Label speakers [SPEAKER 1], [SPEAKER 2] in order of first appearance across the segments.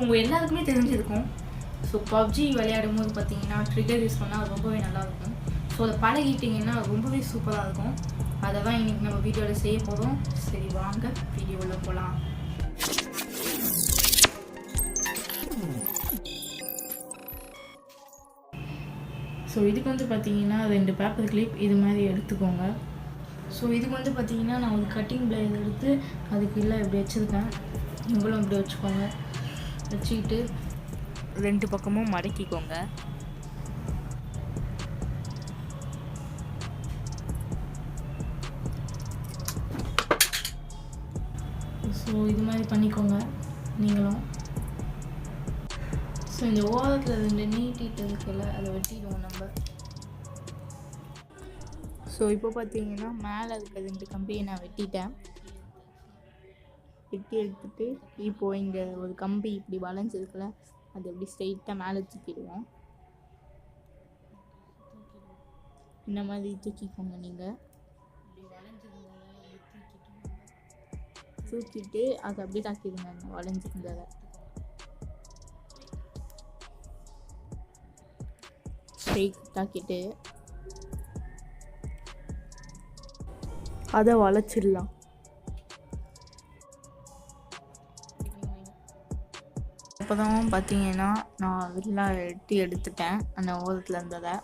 [SPEAKER 1] உங்கள் எல்லாருக்குமே தெரிஞ்சிருக்கும். ஸோ பப்ஜி விளையாடும் போது பார்த்தீங்கன்னா ட்ரிகர் யூஸ் பண்ணால் ரொம்பவே நல்லாயிருக்கும். ஸோ அதை பழகிட்டிங்கன்னா ரொம்பவே சூப்பராக இருக்கும். அதை தான் இன்றைக்கி நம்ம வீடியோவில் செய்ய போகிறோம். சரி வாங்க வீடியோவில் போகலாம். ஸோ இதுக்கு வந்து பார்த்தீங்கன்னா 2 பேப்பர் கிளிப் இது மாதிரி எடுத்துக்கோங்க. ஸோ இதுக்கு வந்து பார்த்தீங்கன்னா நான் ஒரு கட்டிங் பிளேட் எடுத்து அதுக்கு இல்லை இப்படி வச்சுருக்கேன். நீங்களும் இப்படி வச்சுக்கோங்க. வச்சுக்கிட்டு 2 பக்கமும் மடக்கிக்கோங்க. ஸோ இது மாதிரி பண்ணிக்கோங்க நீங்களும். ஸோ இந்த ஓரத்தில் 2 நீட்டிட்டு இருக்குல்ல அதை வெட்டிடுவோம் நம்ம. ஸோ இப்போ பார்த்தீங்கன்னா மேலே இருக்க 2 கம்பியை நான் வெட்டிட்டேன். வெட்டி எடுத்துகிட்டு இப்போது இங்கே ஒரு கம்பி இப்படி வளைஞ்சிருக்குல்ல அது எப்படி ஸ்ட்ரெயிட்டாக மேலே தூக்கிடுவோம். இந்த மாதிரி தூக்கிக்கோங்க. நீங்கள் தூக்கிட்டு அதை அப்படியே தாக்கிடுங்க. வளைஞ்சிருந்ததை ஸ்ட்ரெயிட் தாக்கிட்டு அதை வளைச்சிடலாம். இப்போ தான் பார்த்தீங்கன்னா நான் வெளில வெட்டி எடுத்துட்டேன். அந்த ஓரத்தில் இருந்ததை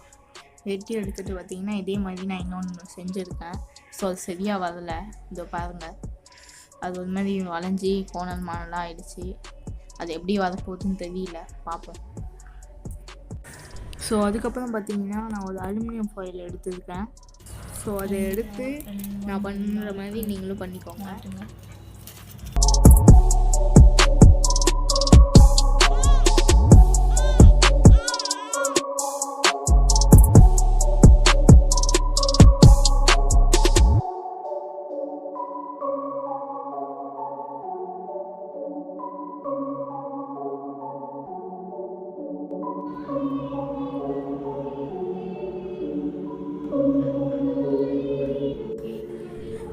[SPEAKER 1] வெட்டி எடுத்துகிட்டு பார்த்தீங்கன்னா இதே மாதிரி நான் இன்னொன்று செஞ்சுருக்கேன். ஸோ அது சரியாக வரலை. இதோ பாருங்கள், அது ஒரு மாதிரி வளைஞ்சி கோணல் மானலாம் ஆகிடுச்சு. அது எப்படி வரப்போகுதுன்னு தெரியல, பார்ப்போம். ஸோ அதுக்கப்புறம் பார்த்தீங்கன்னா நான் ஒரு அலுமினியம் ஃபாயில் எடுத்துருக்கேன். ஸோ அதை எடுத்து நான் பண்ணுற மாதிரி நீங்களும் பண்ணிக்கோங்க.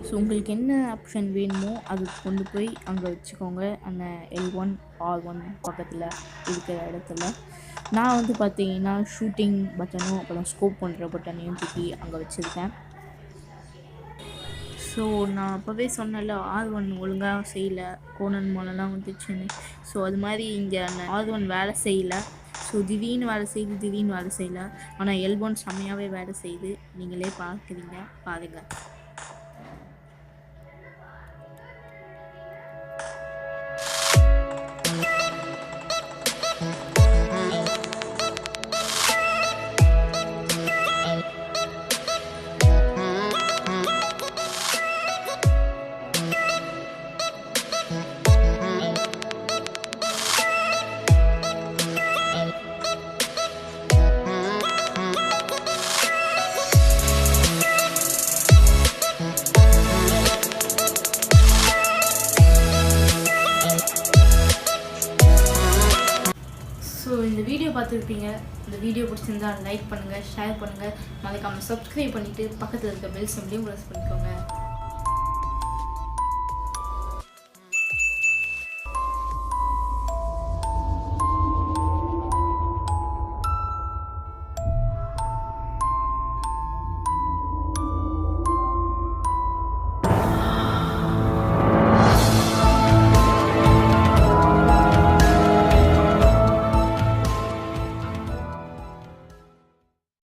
[SPEAKER 1] ஸோ உங்களுக்கு என்ன ஆப்ஷன் வேணுமோ அது கொண்டு போய் அங்கே வச்சுக்கோங்க. அந்த L1 R1 பக்கத்தில் இருக்கிற இடத்துல. நான் வந்து பார்த்தீங்கன்னா ஷூட்டிங் பட்டனும் அப்புறம் ஸ்கோப் பண்ணுற பட்டனையும் தூக்கி அங்கே வச்சுருக்கேன். ஸோ நான் அப்போவே சொன்னல R1 ஒழுங்காக செய்யலை, கோணல் மூலம்லாம் வந்துச்சுன்னு. ஸோ அது மாதிரி இங்கே அந்த R1 வேலை செய்யலை. ஸோ திடீர்னு வேலை செய்யலை. ஆனால் L1 செம்மையாகவே வேலை செய்யுது. நீங்களே பார்க்குறீங்க, பாருங்கள். ஸோ இந்த வீடியோ பார்த்துருப்பீங்க. இந்த வீடியோ பிடிச்சிருந்தா லைக் பண்ணுங்கள், ஷேர் பண்ணுங்கள், மறக்காமல் சப்ஸ்கிரைப் பண்ணிவிட்டு பக்கத்தில் இருக்க பெல் சிம்லையும் ப்ரெஸ் பண்ணிக்கோங்க.